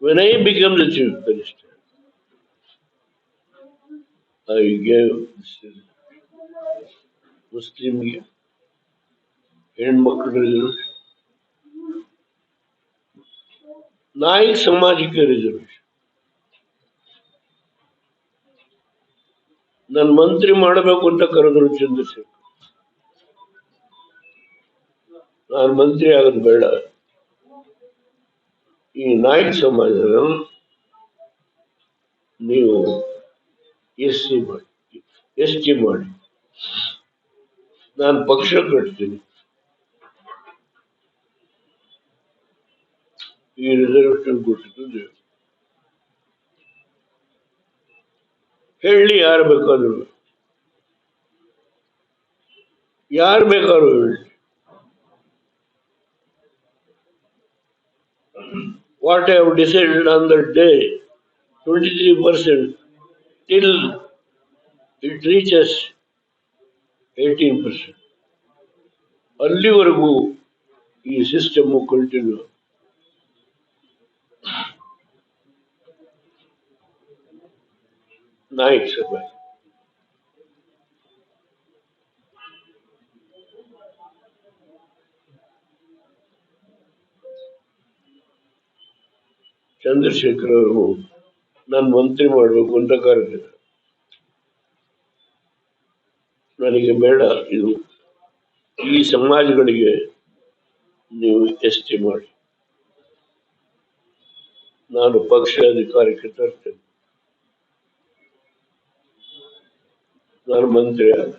When I became the chief minister, I gave ಮುಸ್ಲಿಂಗೆ ಹೆಣ್ಮಕ್ಳು ರಿಸರ್ವೇಶನ್, ನಾಯಕ್ ಸಮಾಜಕ್ಕೆ ರಿಸರ್ವೇಶನ್. ನಾನು ಮಂತ್ರಿ ಮಾಡಬೇಕು ಅಂತ ಕರೆದ್ರು ಚಂದ್ರಶೇಖರ್. ನಾನು ಮಂತ್ರಿ ಆಗೋದು ಬೇಡ, ಈ ನಾಯಕ್ ಸಮಾಜನ ನೀವು SC ಮಾಡಿ, ST ಮಾಡಿ, ನಾನು ಪಕ್ಷ ಕಟ್ತೀನಿ, ಈ ರಿಸರ್ವೇಶನ್ ಕೊಟ್ಟಿದ್ದು ನೀವು ಹೇಳಿ. ಯಾರು ಬೇಕಾದ್ರು ಹೇಳಿ. What I have decided on that day, 23% till it reaches 18%. ಅಲ್ಲಿವರೆಗೂ ಈ ಸಿಸ್ಟಮ್ ಕಂಟಿನ್ಯೂ. ನಾಯಕ್ ಸಭೆ ಚಂದ್ರಶೇಖರ್ ಅವರು ನಾನು ಮಂತ್ರಿ ಮಾಡಬೇಕು ಅಂತ ಕರೆದಿದ್ದ. ನನಗೆ ಬೇಡ, ಇದು ಈ ಸಮಾಜಗಳಿಗೆ ನೀವು ST ಮಾಡಿ, ನಾನು ಪಕ್ಷ ಅಧಿಕಾರಕ್ಕೆ ತರ್ತೇನೆ, ನಾನು ಮಂತ್ರಿ ಆದ.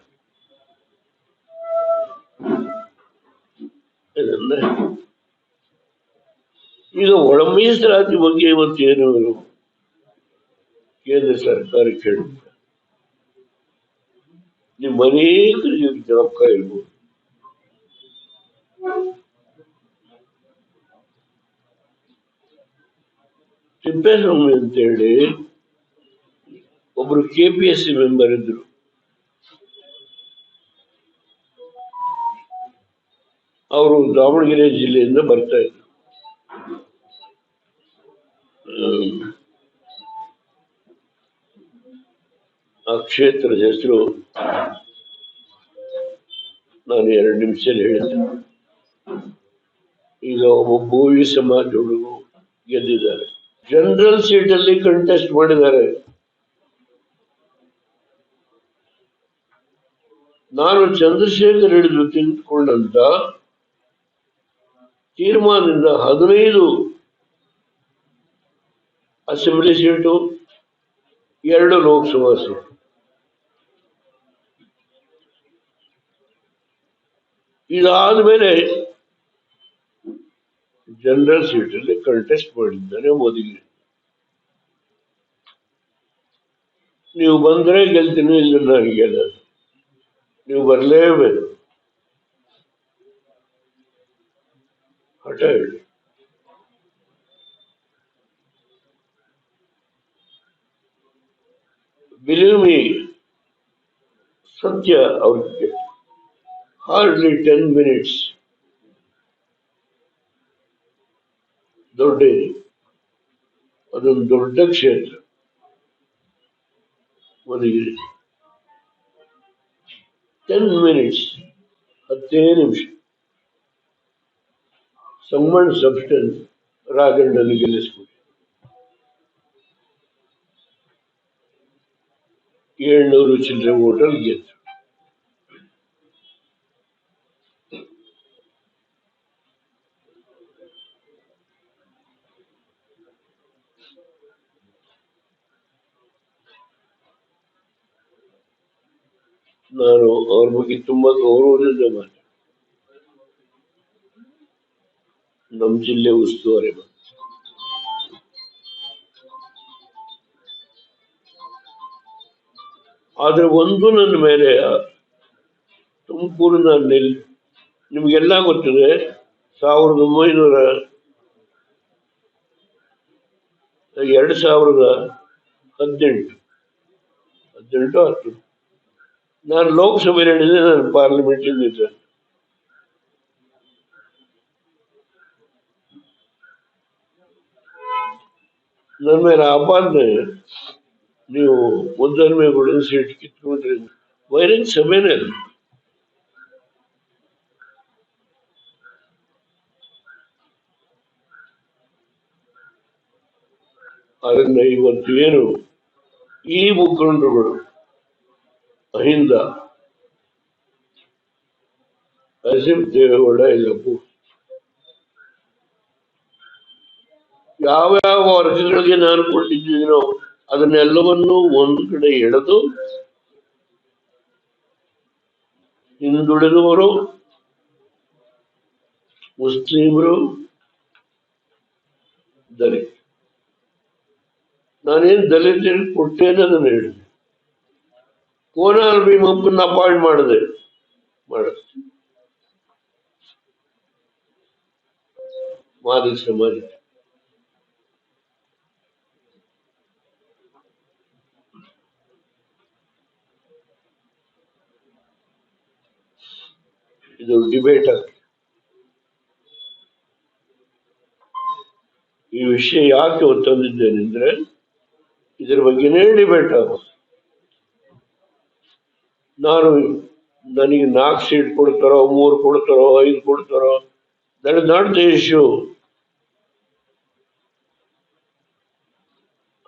ಈಗ ಒಳ ಮೀಸಲಾತಿ ಬಗ್ಗೆ ಇವತ್ತೇನು ಕೇಂದ್ರ ಸರ್ಕಾರ ಕೇಳುತ್ತೆ. ನಿಮ್ಮ ಅನೇಕರಿಗೆ ಜ್ಞಾಪಕ ಇರ್ಬೋದು, ತಿಪ್ಪೇಸ್ವಾಮಿ ಅಂತೇಳಿ ಒಬ್ರು KPSC ಮೆಂಬರ್ ಇದ್ರು. ಅವರು ದಾವಣಗೆರೆ ಜಿಲ್ಲೆಯಿಂದ ಬರ್ತಾ ಇದ್ರು. ಆ ಕ್ಷೇತ್ರದ ಹೆಸರು ನಾನು 2 ನಿಮಿಷದಲ್ಲಿ ಹೇಳಿದ್ದೆ. ಈಗ ಒಬ್ಬ ಬೋವಿ ಸಮಾಜ ಹುಡುಗರು ಗೆದ್ದಿದ್ದಾರೆ, ಜನರಲ್ ಸೀಟಲ್ಲಿ ಕಂಟೆಸ್ಟ್ ಮಾಡಿದ್ದಾರೆ. ನಾನು ಚಂದ್ರಶೇಖರ್ ಹಿಡಿದು ತೆಗೆದುಕೊಂಡಂತ ತೀರ್ಮಾನದಿಂದ 15 ಅಸೆಂಬ್ಲಿ ಸೀಟು, 2 ಲೋಕಸಭಾ ಸೀಟು. ಇದಾದ್ಮೇಲೆ ಜನರಲ್ ಸೀಟಲ್ಲಿ ಕಂಟೆಸ್ಟ್ ಮಾಡಿದ್ದಾನೆ ಮೋದಿಗೆ. ನೀವು ಬಂದ್ರೆ ಗೆಲ್ತೀನಿ, ಇಲ್ಲ ನಾನು ಗೆಲ್ಲಲ್ಲ, ನೀವು ಬರಲೇಬೇಕು, ಹಠ ಹೇಳಿ. ಬಿಲೀವ್ ಮೀ, ಸತ್ಯ. ಅವ್ರಿಗೆ ಹಾರ್ಡ್ಲಿ 10 minutes ದೊಡ್ಡ, ಅದೊಂದು ದೊಡ್ಡ ಕ್ಷೇತ್ರ ಮಧುಗಿರಿ. 10 minutes, 10 ನಿಮಿಷ ಸಮ್ಮನ್ ಸಬ್ಸ್ಟೆನ್ಸ್ ರಾಘಣ್ಣನ ಗೆಲ್ಲಿಸ್ಬಿಡಿ. 700 ಚಿಲ್ಲರೆ ವೋಟಲ್ಲಿ ಗೆದ್ದು. ನಾನು ಅವ್ರ ಬಗ್ಗೆ ತುಂಬಾ ಗೌರವದಿಂದ ಮಾತಾಡ್ತೀನಿ. ನಮ್ಮ ಜಿಲ್ಲೆ ಉಸ್ತುವಾರಿ ಮಾತು. ಆದ್ರೆ ಒಂದು ನನ್ನ ಮೇಲೆ ತುಮಕೂರಿನ ನಿಮ್ಗೆಲ್ಲ ಗೊತ್ತಿದೆ, 2018 10 ನಾನು ಲೋಕಸಭೆಯಲ್ಲಿ ಹೇಳಿದೆ, ನಾನು ಪಾರ್ಲಿಮೆಂಟ್ ಇದ್ದೆ. ನನ್ನ ಮೇಲೆ ಆಪಾದನೆ, ನೀವು ಮುದ್ದನ್ಮೇಗೌಡನ ಸೀಟ್ ಕಿತ್ಕೊಂಡ್ರಿ. ಬಹಿರಂಗ ಸಭೆನೇ ಅದು. ಅದನ್ನ ಇವತ್ತು ಏನು ಈ ಮುಖಂಡರುಗಳು ಅಹಿಂದ ಅಸಿಫ್ ದೇವೇಗೌಡ ಇಲ್ಲಪ್ಪು ಯಾವ್ಯಾವ ವರ್ಗಗಳಿಗೆ ನಾನು ಕೊಟ್ಟಿದ್ದೀನೋ ಅದನ್ನೆಲ್ಲವನ್ನೂ ಒಂದು ಕಡೆ ಎಳೆದು ಹಿಂದುಳಿದವರು, ಮುಸ್ಲಿಮರು, ದಲಿತ, ನಾನೇನು ದಲಿತರಿಗೆ ಕೊಟ್ಟೇನೆ ಅದನ್ನು ಹೇಳಿದೆ. ಕೋನಾರ್ ಭೀಮಪ್ಪನ ಅಪಾಯಿಂಟ್ ಮಾಡಿದೆ ಮಾದಿಗ ಸಮಾಜ. ಇದು ಡಿಬೇಟ್ ಆಗ್ತದೆ. ಈ ವಿಷಯ ಯಾಕೆ ತಂದಿದ್ದೇನೆಂದ್ರೆ ಇದ್ರ ಬಗ್ಗೆನೇ ಡಿಬೇಟ್ ಆಗೋದು. ನನಗೆ 4 ಸೀಟ್ ಕೊಡ್ತಾರೋ, 3 ಕೊಡ್ತಾರೋ, 5 ಕೊಡ್ತಾರೋ, that is not the issue.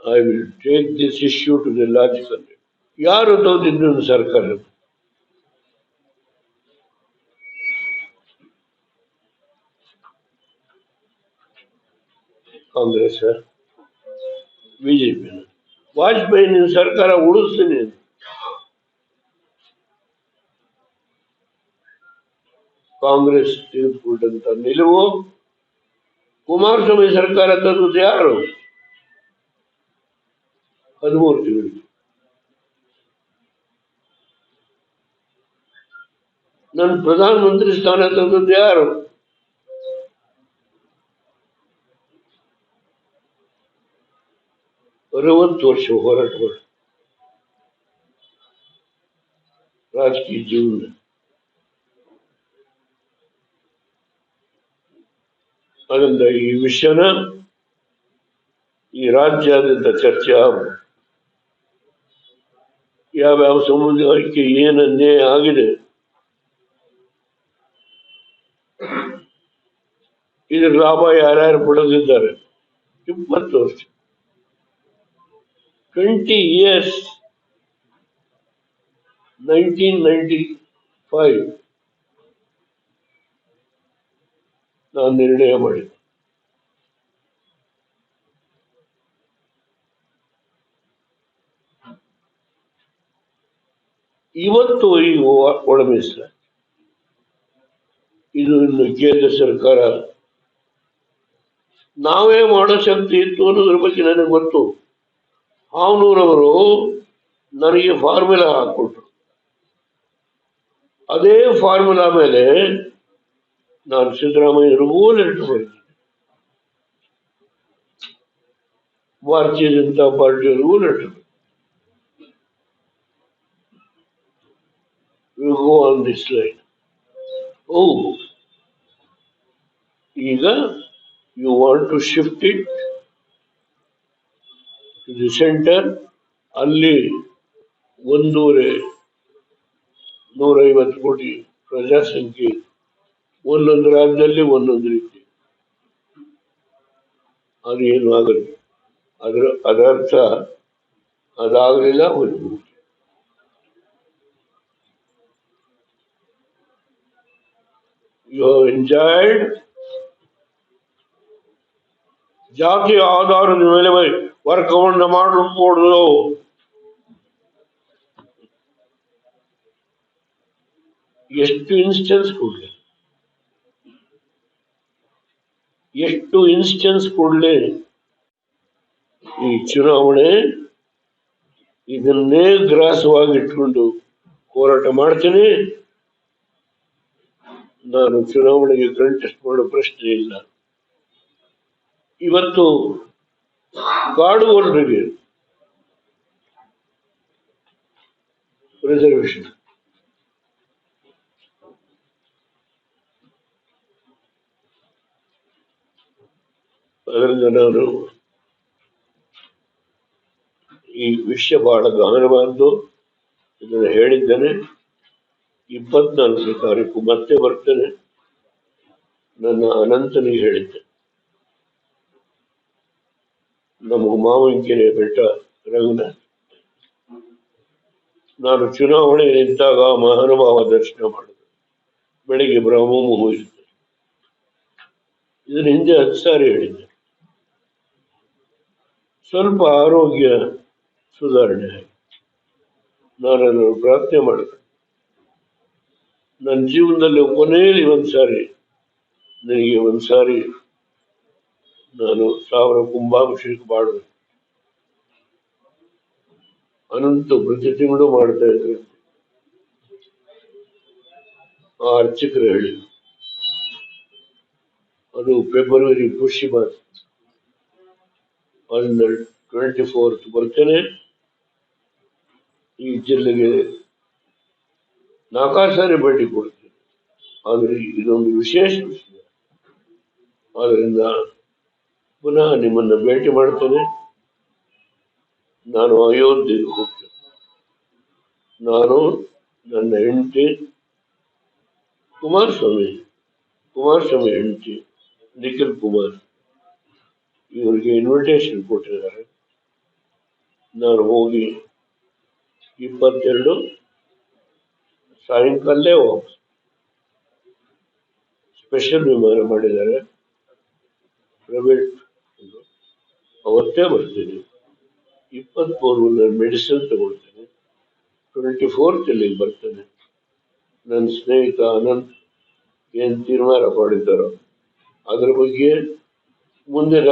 I will take this issue to the logical. ಯಾರು ತಂದಿದ್ದು ಸರ್ಕಾರ? ಕಾಂಗ್ರೆಸ್, ಬಿಜೆಪಿ. ವಾಜಪೇಯಿ ನಿನ್ನ ಸರ್ಕಾರ ಉಳಿಸ್ತೀನಿ, ಕಾಂಗ್ರೆಸ್ ತೆಗೆದುಕೊಂಡಂತ ನಿಲುವು. ಕುಮಾರಸ್ವಾಮಿ ಸರ್ಕಾರ ತಂದದ್ದು ಯಾರು? 13 ತಿಂಗಳಿಗೆ. ನನ್ನ ಪ್ರಧಾನಮಂತ್ರಿ ಸ್ಥಾನ ತಂದದ್ದು ಯಾರು? 60 ವರ್ಷ ಹೋರಾಟಗಳು ರಾಜಕೀಯ ಜೀವನ. ಅದರಿಂದ ಈ ವಿಷಯನ ಈ ರಾಜ್ಯಾದ್ಯಂತ ಚರ್ಚೆ ಆಗಬೇಕು. ಯಾವ್ಯಾವ ಸಮುದಾಯಕ್ಕೆ ಏನು ಅನ್ಯಾಯ ಆಗಿದೆ, ಇದ್ರ ಲಾಭ ಯಾರ್ಯಾರು ಪಡೆದಿದ್ದಾರೆ. 20 ವರ್ಷ, 20 years, 1995 ನಾನು ನಿರ್ಣಯ ಮಾಡಿದೆ. ಇವತ್ತು ಈಗ ಒಳಮೀಸಲ ಇದು ಇನ್ನು ಕೇಂದ್ರ ಸರ್ಕಾರ ನಾವೇ ಮಾಡೋ ಶಕ್ತಿ ಇತ್ತು ಅನ್ನೋದ್ರ ಬಗ್ಗೆ ನನಗೆ ಗೊತ್ತು. ಹಾವನೂರವರು ನನಗೆ ಫಾರ್ಮುಲಾ ಹಾಕೊಟ್ರು. ಅದೇ ಫಾರ್ಮುಲಾ ಮೇಲೆ ನಾನು ಸಿದ್ದರಾಮಯ್ಯರಿಗೂ ಲೆಟರ್ ಬರೆದಿದ್ದೆ, ಭಾರತೀಯ ಜನತಾ ಪಾರ್ಟಿಯವರಿಗೂ letter. We go on this line. Oh, ಈಗ you want to shift it to the center. ಅಲ್ಲಿ 150 ಕೋಟಿ ಪ್ರಜಾಸಂಖ್ಯೆ, ಒಂದೊಂದು ರಾಜ್ಯದಲ್ಲಿ ಒಂದೊಂದು ರೀತಿ. ಅದು ಏನು ಆಗಲ್ಲ. ಅದರ್ಥ ಅದಾಗಲಿಲ್ಲ. You have enjoyed ಜಾತಿ ಆಧಾರದ ಮೇಲೆ ವರ್ಗವನ್ನು ಮಾಡಬಹುದು. ಎಷ್ಟು ಇನ್ಸ್ಟೆನ್ಸ್ ಕೊಡ್ಲಿ ಈ ಚುನಾವಣೆ ಇದನ್ನೇ ಗ್ರಾಸವಾಗಿ ಇಟ್ಕೊಂಡು ಹೋರಾಟ ಮಾಡ್ತೀನಿ. ನಾನು ಚುನಾವಣೆಗೆ ಕಂಟೆಸ್ಟ್ ಮಾಡೋ ಪ್ರಶ್ನೆ ಇಲ್ಲ. ಇವತ್ತು ಕಾಡುವವರಿಗೆ ರಿಸರ್ವೇಶನ್, ಅದರಿಂದ ನಾನು ಈ ವಿಷಯ ಬಹಳ ಗಹನವಾದ್ದು. ಇದನ್ನು ಹೇಳಿದ್ದೇನೆ. 24ನೇ ತಾರೀಕು ಮತ್ತೆ ಬರ್ತೇನೆ. ನನ್ನ ಅನಂತನಿಗೆ ಹೇಳಿದ್ದೆ, ನಮ್ಮ ಮಾವಂಕೆರೆ ಬೆಟ್ಟ ರಂಗನಾಥ್, ನಾನು ಚುನಾವಣೆ ನಿಂತಾಗ ಮಹಾನುಭಾವ ದರ್ಶನ ಮಾಡಿದೆ. ಬೆಳಿಗ್ಗೆ ಬ್ರಹ್ಮ ಮುಹೂರ್ತ. ಇದನ್ನ ಹಿಂದೆ 10 ಸಾರಿ ಹೇಳಿದ್ದೆ. ಸ್ವಲ್ಪ ಆರೋಗ್ಯ ಸುಧಾರಣೆ ಆಗಿ ನಾನು ಪ್ರಾರ್ಥನೆ ಮಾಡಿದೆ. ನನ್ನ ಜೀವನದಲ್ಲಿ ಕೊನೆಯಲ್ಲಿ ಒಂದ್ಸಾರಿ, ನನಗೆ ಒಂದ್ಸಾರಿ ನಾನು 1000 ಕುಂಭಾಭಿಷೇಕ ಮಾಡಬೇಕು. ಅನಂತ ಪ್ರತಿ ತಿಂಗಳು ಮಾಡ್ತಾ ಇದ್ರು. ಆ ಅರ್ಚಕರು ಹೇಳಿ, ಅದು ಫೆಬ್ರವರಿ ಪುಷ್ಯ ಮಾಸ, ಅಲ್ಲಿ 24th ಬರ್ತೇನೆ. ಈ ಜಿಲ್ಲೆಗೆ 4 ಸಾರಿ ಭೇಟಿ ಕೊಡ್ತೇನೆ. ಆದರೆ ಇದೊಂದು ವಿಶೇಷ ವಿಷಯ. ಆದ್ದರಿಂದ ಪುನಃ ನಿಮ್ಮನ್ನ ಭೇಟಿ ಮಾಡ್ತೇನೆ. ನಾನು ಅಯೋಧ್ಯೆಗೆ ಹೋಗ್ತೇನೆ. ನಾನು, ನನ್ನ ಹೆಂಡತಿ ಕುಮಾರಸ್ವಾಮಿ ಹೆಂಡತಿ ನಿಖಿಲ್ ಕುಮಾರ್, ಇವರಿಗೆ ಇನ್ವಿಟೇಷನ್ ಕೊಟ್ಟಿದ್ದಾರೆ. ನಾನು ಹೋಗಿ 22 ಸಾಯಂಕಾಲೇ ವಾಪಸ್. ಸ್ಪೆಷಲ್ ವಿಮಾನ ಮಾಡಿದ್ದಾರೆ, ಪ್ರೈವೇಟ್. ಅವತ್ತೇ ಬರ್ತೀನಿ. 23 ನಾನು ಮೆಡಿಸಿನ್ ತಗೊಳ್ತೇನೆ. 24th ಇಲ್ಲಿಗೆ ಬರ್ತೇನೆ. ನನ್ನ ಸ್ನೇಹಿತ ಅನಂತ್ ಏನ್ ತೀರ್ಮಾನ ಮಾಡಿದ್ದಾರೋ ಅದ್ರ ಬಗ್ಗೆ ಮುಂದಿನ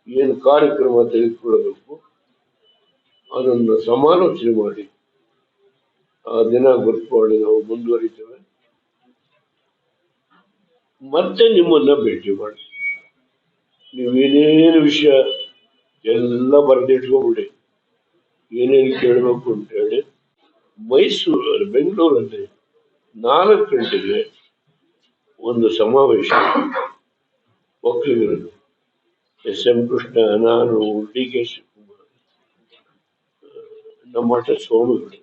ಏನು ಕಾರ್ಯಕ್ರಮ ತೆಗೆದುಕೊಳ್ಳಬೇಕು ಅದನ್ನು ಸಮಾಲೋಚನೆ ಮಾಡಿ ಆ ದಿನ ಗೊತ್ತುಮಾಡಿ ನಾವು ಮುಂದುವರಿತೇವೆ. ಮತ್ತೆ ನಿಮ್ಮನ್ನ ಭೇಟಿ ಮಾಡಿ, ನೀವೇನೇನು ವಿಷಯ ಎಲ್ಲ ಬರೆದಿಟ್ಕೊಂಡ್ಬಿಡಿ, ಏನೇನು ಕೇಳಬೇಕು ಅಂತ ಹೇಳಿ. ಬೆಂಗಳೂರಲ್ಲಿ 4 ಗಂಟೆಗೆ ಒಂದು ಸಮಾವೇಶ, ಒಕ್ಕಲಿಗರು, SM ಕೃಷ್ಣ, ನಾನು, DK ಶಿವಕುಮಾರ್, ನಮ್ಮ ಮಠ ಸ್ವಾಮಿಗಳು